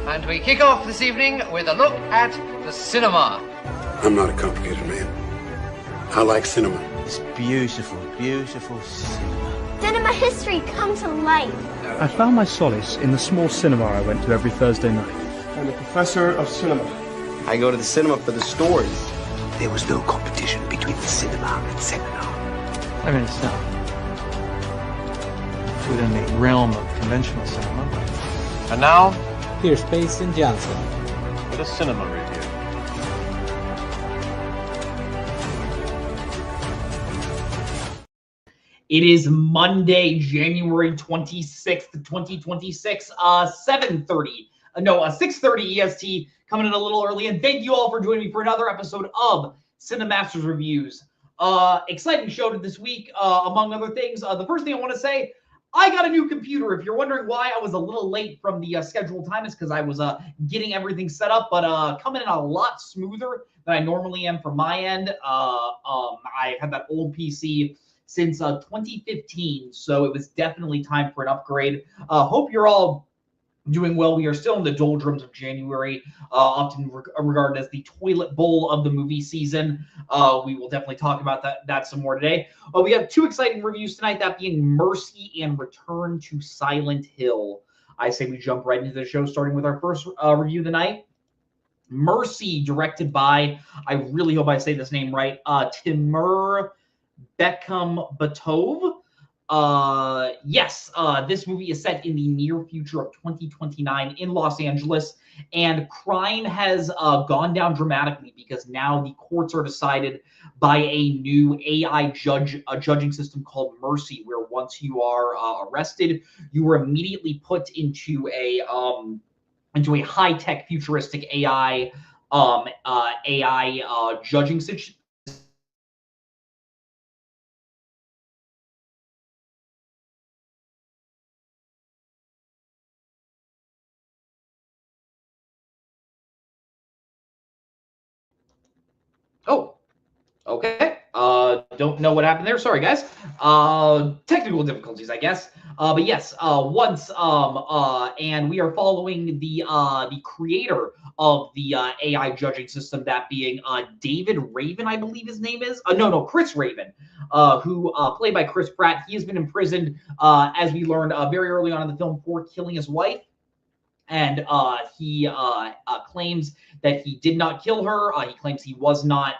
And we kick off this evening with a look at the cinema. I'm not a complicated man. I like cinema. It's beautiful, beautiful cinema. Cinema history come to life. I found my solace in the small cinema I went to every Thursday night. I'm a professor of cinema. I go to the cinema for the stories. There was no competition between the cinema and seminar. I mean, it's not within the realm of conventional cinema. And now, here's Payson Johnson with a cinema review. It is Monday, January 26th, 2026, 6:30 EST, coming in a little early. And thank you all for joining me for another episode of Cinemasters Reviews. Exciting show this week, among other things. The first thing I want to say, I got a new computer. If you're wondering why I was a little late from the scheduled time, it's because I was getting everything set up, but coming in a lot smoother than I normally am from my end. I had that old PC since 2015, so it was definitely time for an upgrade. Hope you're all doing well. We are still in the doldrums of January, often regarded as the toilet bowl of the movie season. We will definitely talk about that some more today. We have two exciting reviews tonight, that being Mercy and Return to Silent Hill. I say we jump right into the show, starting with our first review of the night. Mercy, directed by, I really hope I say this name right, Timur Bekmambetov. This movie is set in the near future of 2029 in Los Angeles, and crime has gone down dramatically because now the courts are decided by a new AI judging system called Mercy, where once you are arrested, you are immediately put into a high-tech futuristic AI judging situation. Oh, okay. Don't know what happened there. Sorry, guys. Technical difficulties, I guess. But yes, and we are following the creator of the AI judging system, that being David Raven, I believe his name is. Chris Raven, who played by Chris Pratt. He has been imprisoned, as we learned very early on in the film, for killing his wife. And he claims that he did not kill her. He claims he was not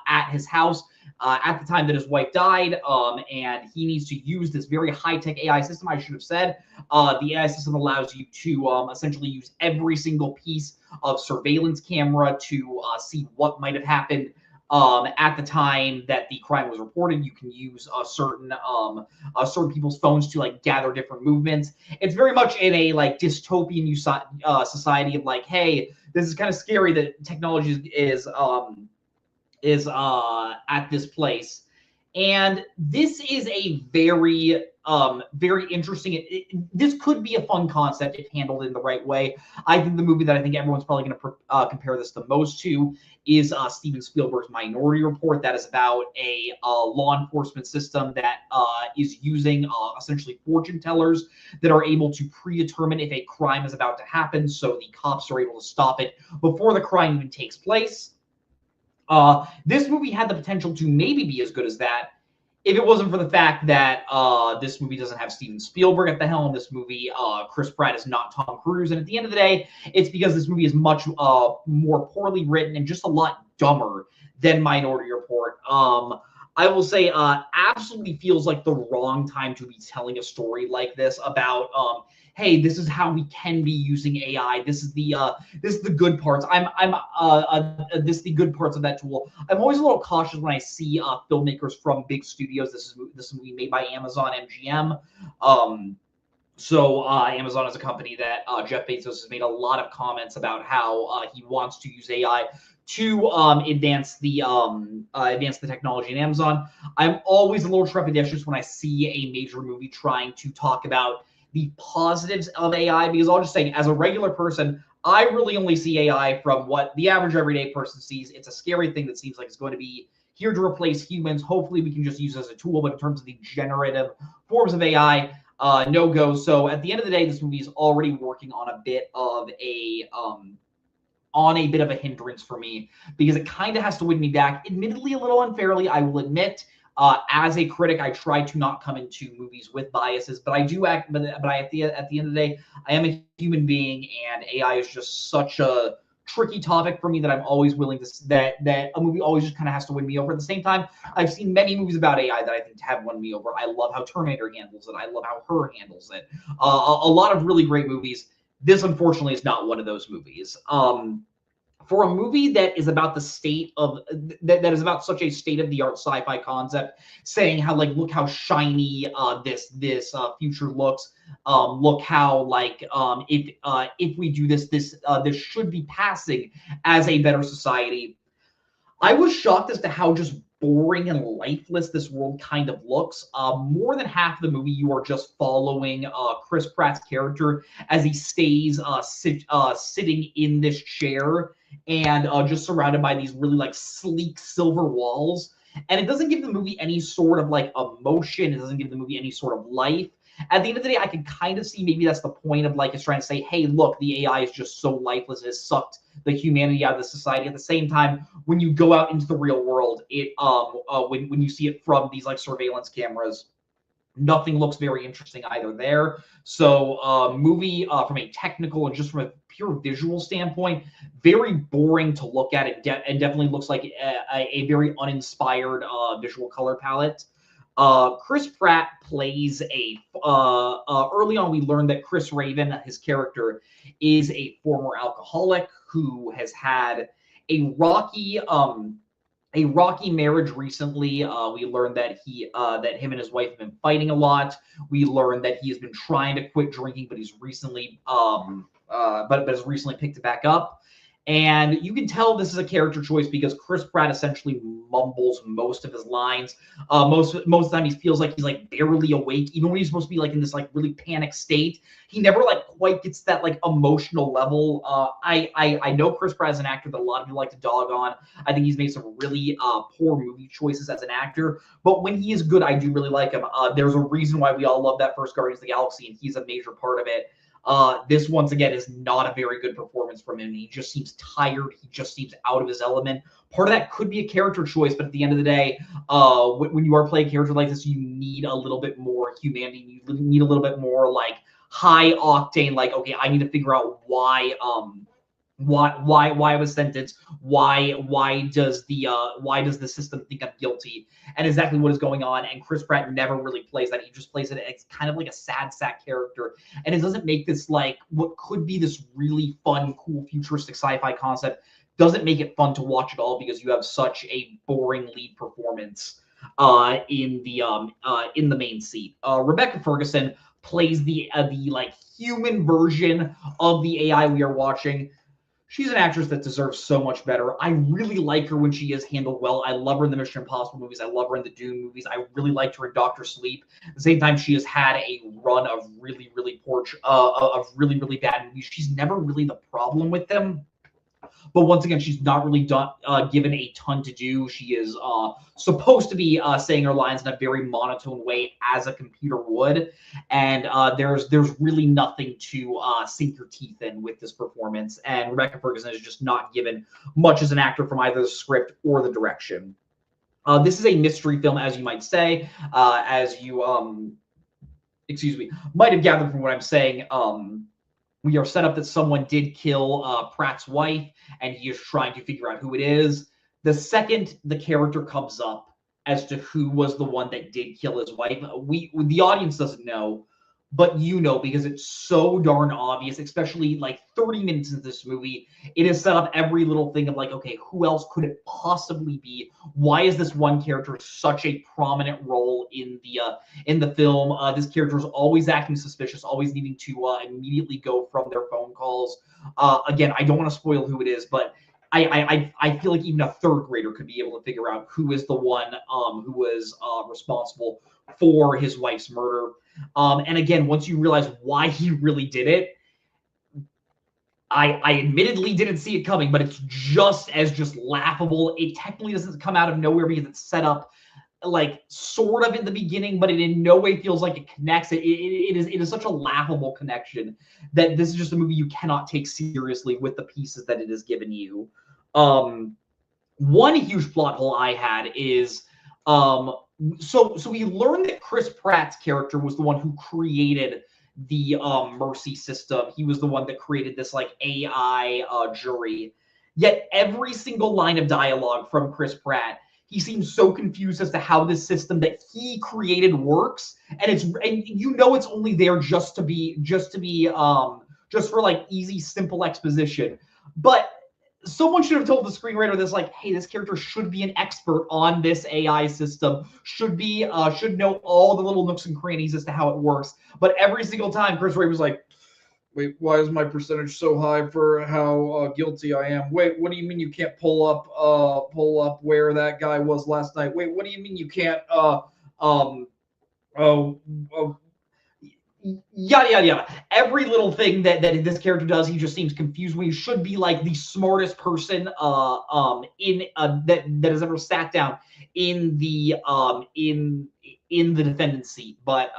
at his house at the time that his wife died, and he needs to use this very high-tech AI system. I should have said the AI system allows you to essentially use every single piece of surveillance camera to see what might have happened at the time that the crime was reported. You can use certain people's phones to like gather different movements. It's very much in a like dystopian society of like, hey, this is kind of scary that technology is at this place. And this is a very interesting. This could be a fun concept if handled in the right way. I think the movie that I think everyone's probably going to compare this the most to is Steven Spielberg's Minority Report. That is about a law enforcement system that is using essentially fortune tellers that are able to predetermine if a crime is about to happen, so the cops are able to stop it before the crime even takes place. This movie had the potential to maybe be as good as that if it wasn't for the fact that this movie doesn't have Steven Spielberg at the helm. This movie, Chris Pratt is not Tom Cruise. And at the end of the day, it's because this movie is much more poorly written and just a lot dumber than Minority Report. I will say absolutely feels like the wrong time to be telling a story like this about hey, this is how we can be using AI. This is the good parts. This is the good parts of that tool. I'm always a little cautious when I see filmmakers from big studios. This is a movie made by Amazon MGM. So Amazon is a company that Jeff Bezos has made a lot of comments about how he wants to use AI to advance the technology in Amazon. I'm always a little trepidatious when I see a major movie trying to talk about the positives of AI, because I'll just say, as a regular person, I really only see AI from what the average everyday person sees. It's a scary thing that seems like it's going to be here to replace humans. Hopefully we can just use it as a tool, but in terms of the generative forms of AI, no go. So at the end of the day, this movie is already working on a bit of a hindrance for me because it kind of has to win me back, admittedly a little unfairly, I will admit. As a critic, I try to not come into movies with biases, but I do act. But at the end of the day, I am a human being, and AI is just such a tricky topic for me that I'm always willing to that a movie always just kind of has to win me over. At the same time, I've seen many movies about AI that I think have won me over. I love how Terminator handles it. I love how Her handles it. A lot of really great movies. This, unfortunately, is not one of those movies. For a movie that is about the state of that is about such a state-of-the-art sci-fi concept, saying how like look how shiny this future looks, look how like if we do this should be passing as a better society. I was shocked as to how just boring and lifeless this world kind of looks. More than half of the movie, you are just following Chris Pratt's character as he stays sitting in this chair and just surrounded by these really like sleek silver walls. And it doesn't give the movie any sort of like emotion. It doesn't give the movie any sort of life. At the end of the day, I can kind of see maybe that's the point of like it's trying to say, hey, look, the AI is just so lifeless. It has sucked the humanity out of the society. At the same time, when you go out into the real world, it when you see it from these like surveillance cameras, nothing looks very interesting either there. So movie from a technical and just from a pure visual standpoint, very boring to look at. It definitely looks like a very uninspired visual color palette. Chris Pratt plays early on we learned that Chris Raven, his character, is a former alcoholic who has had a rocky marriage recently. We learned that that him and his wife have been fighting a lot. We learned that he has been trying to quit drinking, but he's recently but has recently picked it back up. And you can tell this is a character choice because Chris Pratt essentially mumbles most of his lines. Most of the time, he feels like he's like barely awake, even when he's supposed to be like in this like really panic state. He never like quite gets that like emotional level. I know Chris Pratt is an actor that a lot of people like to dog on. I think he's made some really poor movie choices as an actor, but when he is good, I do really like him. There's a reason why we all love that first Guardians of the Galaxy, and he's a major part of it. This, once again, is not a very good performance from him. He just seems tired. He just seems out of his element. Part of that could be a character choice, but at the end of the day, when you are playing a character like this, you need a little bit more humanity. You need a little bit more like high octane. Like, okay, I need to figure out why I was sentenced. Why does the system think I'm guilty? And exactly what is going on. And Chris Pratt never really plays that. He just plays it as kind of like a sad sack character. And it doesn't make this like what could be this really fun, cool, futuristic sci-fi concept. Doesn't make it fun to watch at all because you have such a boring lead performance in the main seat. Rebecca Ferguson plays the like human version of the AI we are watching. She's an actress that deserves so much better. I really like her when she is handled well. I love her in the Mission Impossible movies. I love her in the Dune movies. I really liked her in Doctor Sleep. At the same time, she has had a run of really, really poor, of really, really bad movies. She's never really the problem with them. But once again, she's not really given a ton to do. She is supposed to be saying her lines in a very monotone way, as a computer would. And there's really nothing to sink your teeth in with this performance. And Rebecca Ferguson is just not given much as an actor from either the script or the direction. This is a mystery film, as you might say, as you might have gathered from what I'm saying. We are set up that someone did kill Pratt's wife, and he is trying to figure out who it is. The second the character comes up as to who was the one that did kill his wife, the audience doesn't know, but you know, because it's so darn obvious, especially like 30 minutes into this movie. It has set up every little thing of like, okay, who else could it possibly be? Why is this one character such a prominent role in the film? This character is always acting suspicious, always needing to immediately go from their phone calls. Again, I don't want to spoil who it is, but I feel like even a third grader could be able to figure out who is the one who was responsible for his wife's murder. And again, once you realize why he really did it, I admittedly didn't see it coming, but it's just laughable. It technically doesn't come out of nowhere because it's set up like sort of in the beginning, but it in no way feels like it connects. It is such a laughable connection that this is just a movie you cannot take seriously with the pieces that it has given you. One huge plot hole I had is so we learned that Chris Pratt's character was the one who created the mercy system. He was the one that created this like AI jury. Yet every single line of dialogue from Chris Pratt, he seems so confused as to how this system that he created works, and it's only there just for like easy, simple exposition. But someone should have told the screenwriter this, like, hey, this character should be an expert on this AI system, should know all the little nooks and crannies as to how it works. But every single time, Chris Ray was like, wait, why is my percentage so high for how guilty I am? Wait, what do you mean you can't pull up where that guy was last night? Wait, what do you mean you can't yada yada yada. Every little thing that this character does, he just seems confused when he should be like the smartest person that has ever sat down in the defendant's seat. But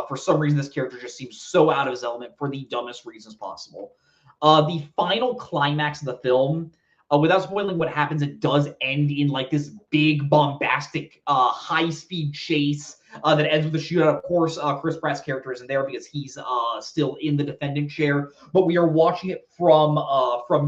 for some reason, this character just seems so out of his element for the dumbest reasons possible. The final climax of the film, without spoiling what happens, it does end in like this big, bombastic, high-speed chase that ends with a shootout. Of course, Chris Pratt's character isn't there because he's still in the defendant chair, but we are watching it from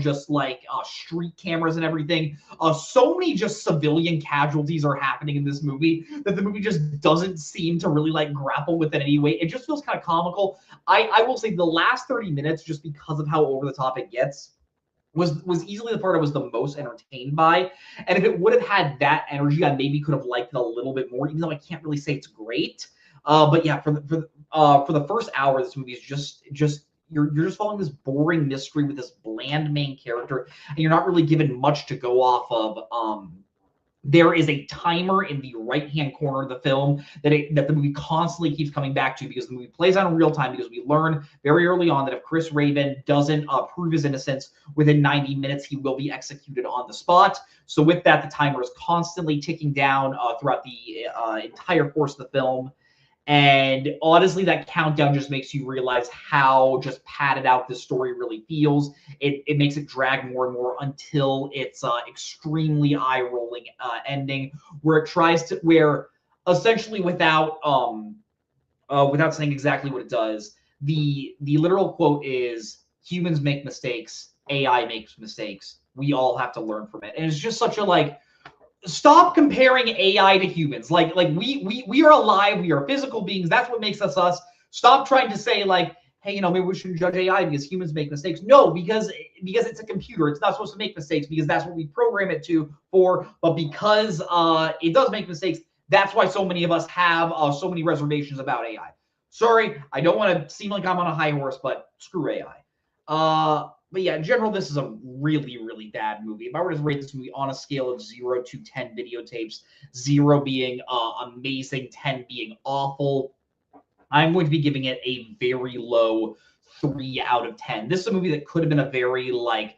just like street cameras and everything. So many just civilian casualties are happening in this movie that the movie just doesn't seem to really like grapple with it in any way. It just feels kind of comical. I will say the last 30 minutes, just because of how over the top it gets, was easily the part I was the most entertained by. And if it would have had that energy, I maybe could have liked it a little bit more, even though I can't really say it's great. But yeah, for the first hour, this movie is just you're just following this boring mystery with this bland main character, and you're not really given much to go off of. There is a timer in the right-hand corner of the film that the movie constantly keeps coming back to, because the movie plays out in real time, because we learn very early on that if Chris Raven doesn't prove his innocence within 90 minutes, he will be executed on the spot. So with that, the timer is constantly ticking down throughout the entire course of the film. And honestly, that countdown just makes you realize how just padded out this story really feels. It makes it drag more and more until it's extremely eye-rolling ending, where essentially without saying exactly what it does, the literal quote is, humans make mistakes, AI makes mistakes, we all have to learn from it. And it's just such a like, stop comparing AI to humans. Like we are alive, we are physical beings. That's what makes us us. Stop trying to say like, hey, maybe we shouldn't judge AI because humans make mistakes. No, because it's a computer. It's not supposed to make mistakes because that's what we program it for. But because it does make mistakes, that's why so many of us have so many reservations about AI. Sorry, I don't want to seem like I'm on a high horse, but screw AI. But yeah, in general, this is a really, really bad movie. If I were to rate this movie on a scale of 0 to 10 videotapes, 0 being amazing, 10 being awful, I'm going to be giving it a very low 3 out of 10. This is a movie that could have been a very like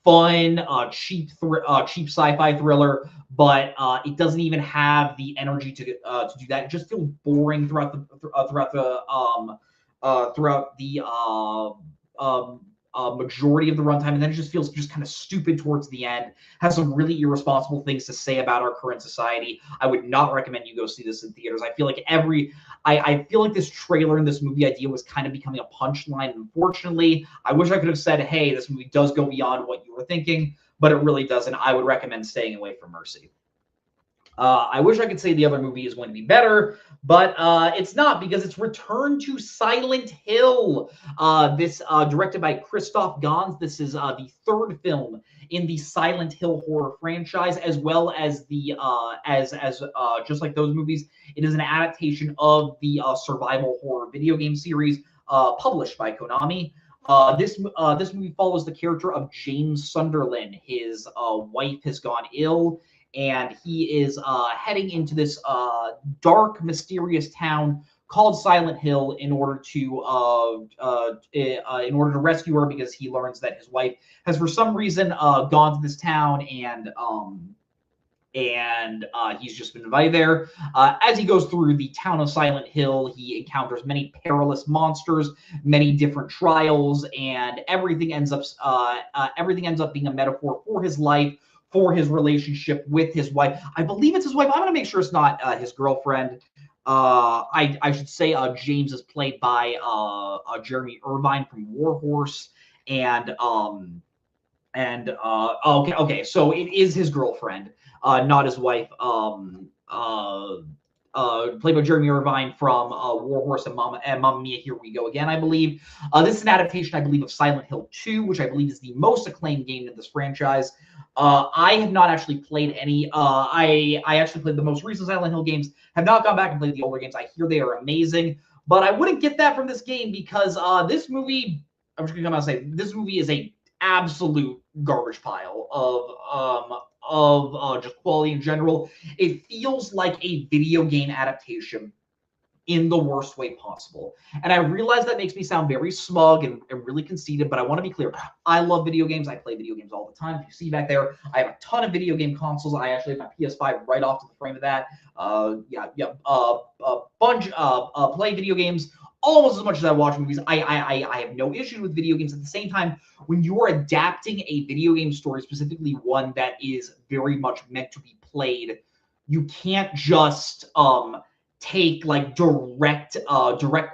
fun, cheap sci-fi thriller, but it doesn't even have the energy to do that. It just feels boring throughout the majority of the runtime, and then it just feels just kind of stupid towards the end. Has some really irresponsible things to say about our current society. I would not recommend you go see this in theaters. I feel like I feel like this trailer and this movie idea was kind of becoming a punchline. Unfortunately, I wish I could have said, hey, this movie does go beyond what you were thinking, but it really doesn't. I would recommend staying away from Mercy. I wish I could say the other movie is going to be better, but it's not, because it's Return to Silent Hill. This directed by Christoph Gans. This is the third film in the Silent Hill horror franchise, as well as the just like those movies, it is an adaptation of the survival horror video game series published by Konami. This movie follows the character of James Sunderland. His wife has gone ill, and he is heading into this dark, mysterious town called Silent Hill in order to rescue her, because he learns that his wife has for some reason gone to this town and he's just been invited there. As he goes through the town of Silent Hill, he encounters many perilous monsters, many different trials, and everything ends up being a metaphor for his life, for his relationship with his wife. I believe it's his wife. I'm going to make sure it's not his girlfriend. I should say James is played by Jeremy Irvine from Warhorse, and okay, so it is his girlfriend, not his wife. Played by Jeremy Irvine from Warhorse and Mamma Mia, Here We Go Again, I believe. This is an adaptation, I believe, of Silent Hill 2, which I believe is the most acclaimed game in this franchise. I have not actually played any. I actually played the most recent Silent Hill games, have not gone back and played the older games. I hear they are amazing, but I wouldn't get that from this game because this movie, I'm just going to come out and say, this movie is a absolute garbage pile of just quality in general. It feels like a video game adaptation in the worst way possible. And I realize that makes me sound very smug and really conceited, but I want to be clear. I love video games. I play video games all the time. If you see back there, I have a ton of video game consoles. I actually have my PS5 right off to the frame of that. Play video games almost as much as I watch movies. I have no issues with video games. At the same time, when you're adapting a video game story, specifically one that is very much meant to be played, you can't just take like direct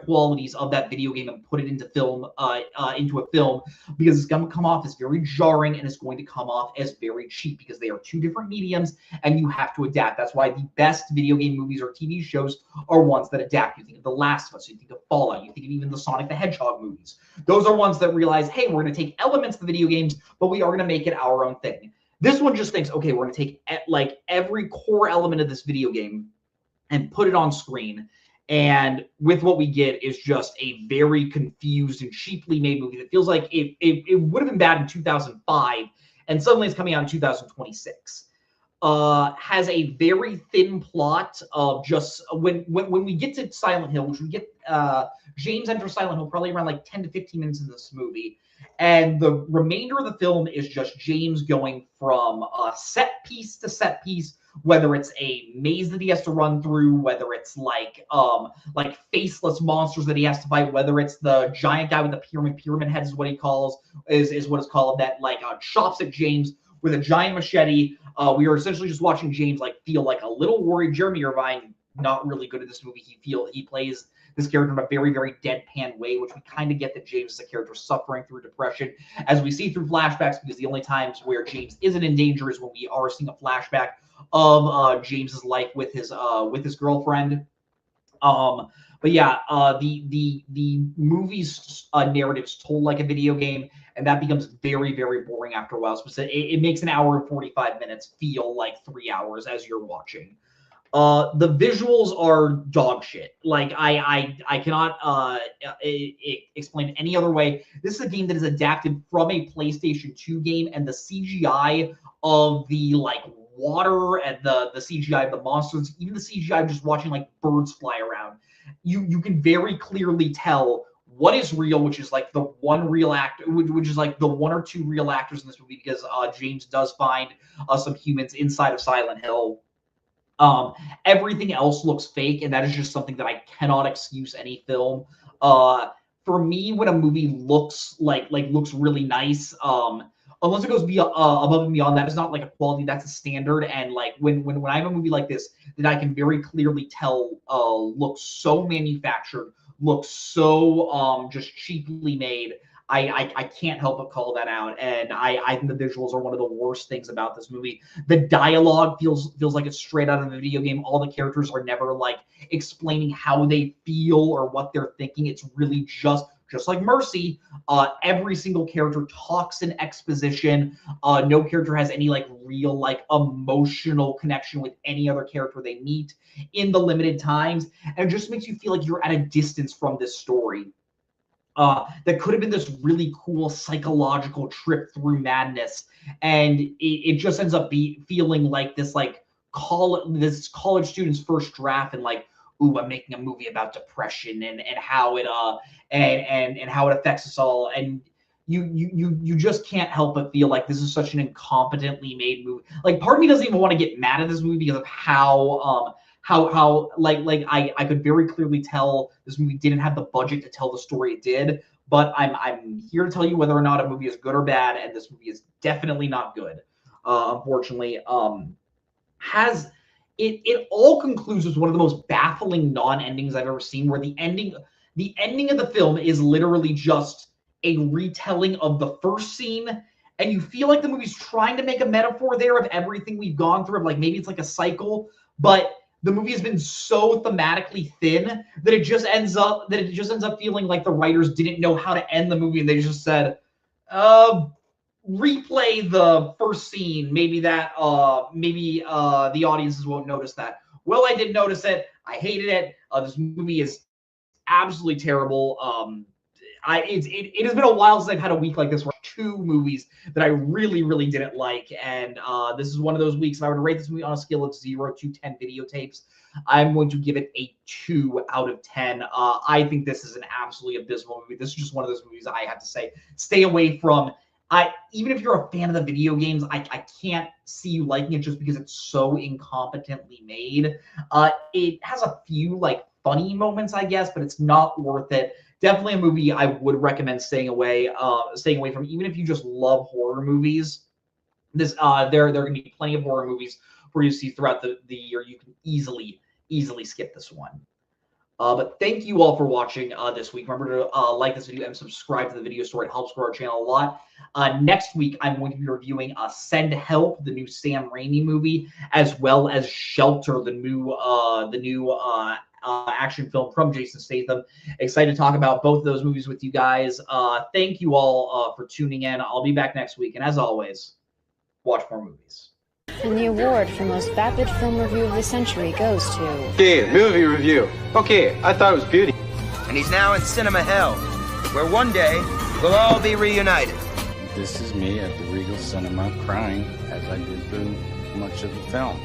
qualities of that video game and put it into a film, because it's going to come off as very jarring and it's going to come off as very cheap, because they are two different mediums and you have to adapt. That's why the best video game movies or TV shows are ones that adapt. You think of The Last of Us, you think of Fallout, you think of even the Sonic the Hedgehog movies. Those are ones that realize, hey, we're going to take elements of the video games, but we are going to make it our own thing. This one just thinks, okay, we're going to take like every core element of this video game and put it on screen. And with what we get is just a very confused and cheaply made movie that feels like it would have been bad in 2005, and suddenly it's coming out in 2026. Has a very thin plot of just when we get to Silent Hill, which we get James enters Silent Hill probably around like 10 to 15 minutes in this movie. And the remainder of the film is just James going from set piece to set piece, whether it's a maze that he has to run through, whether it's like faceless monsters that he has to fight, whether it's the giant guy with the pyramid heads is what he calls, is what it's called, that like chops at James with a giant machete. We are essentially just watching James like feel like a little worried. Jeremy Irvine, not really good at this movie. He plays this character in a very, very deadpan way, which we kind of get that James is a character suffering through depression, as we see through flashbacks, because the only times where James isn't in danger is when we are seeing a flashback of James's life with his girlfriend. But yeah, the movie's narrative's told like a video game, and that becomes very, very boring after a while. So it makes an hour and 45 minutes feel like 3 hours as you're watching. The visuals are dog shit. Like I cannot explain it any other way. This is a game that is adapted from a PlayStation 2 game, and the CGI of the like water and the CGI of the monsters, even the CGI of just watching like birds fly around, you can very clearly tell what is real, which is like the one real actor, which is like the one or two real actors in this movie, because James does find some humans inside of Silent Hill. Everything else looks fake, and that is just something that I cannot excuse any film. For me, when a movie looks looks really nice, unless it goes above and beyond, that is not like a quality, that's a standard. And like when I have a movie like this that I can very clearly tell looks so manufactured, looks so just cheaply made, I can't help but call that out. And I think the visuals are one of the worst things about this movie. The dialogue feels like it's straight out of a video game. All the characters are never like explaining how they feel or what they're thinking. It's really just like Mercy. Every single character talks in exposition. No character has any like real like emotional connection with any other character they meet in the limited times. And it just makes you feel like you're at a distance from this story. That could have been this really cool psychological trip through madness, and it just ends up feeling like this like this college student's first draft, and like, ooh, I'm making a movie about depression and how it and how it affects us all. And you just can't help but feel like this is such an incompetently made movie. Like, part of me doesn't even want to get mad at this movie because of how I could very clearly tell this movie didn't have the budget to tell the story it did. But I'm here to tell you whether or not a movie is good or bad, and this movie is definitely not good. Unfortunately, it all concludes with one of the most baffling non-endings I've ever seen, where the ending of the film is literally just a retelling of the first scene, and you feel like the movie's trying to make a metaphor there of everything we've gone through, of like maybe it's like a cycle, but the movie has been so thematically thin that it just ends up feeling like the writers didn't know how to end the movie, and they just said, replay the first scene. Maybe the audiences won't notice that. Well, I did notice it. I hated it. This movie is absolutely terrible. It has been a while since I've had a week like this where 2 movies that I really, really didn't like, and this is one of those weeks. If I were to rate this movie on a scale of 0 to 10 videotapes, I'm going to give it a 2 out of 10. I think this is an absolutely abysmal movie. This is just one of those movies I have to say, stay away from. Even if you're a fan of the video games, I can't see you liking it just because it's so incompetently made. It has a few like funny moments, I guess, but it's not worth it. Definitely a movie I would recommend staying away from, even if you just love horror movies. There are going to be plenty of horror movies for you to see throughout the year. You can easily skip this one. But thank you all for watching this week. Remember to like this video and subscribe to the video store. It helps grow our channel a lot. Next week, I'm going to be reviewing Send Help, the new Sam Raimi movie, as well as Shelter, the new action film from Jason Statham. Excited to talk about both of those movies with you guys. Thank you all for tuning in. I'll be back next week. And as always, watch more movies. And the award for most vapid film review of the century goes to... Okay, movie review. Okay, I thought it was beauty. And he's now in cinema hell, where one day we'll all be reunited. This is me at the Regal Cinema crying as I did through much of the film.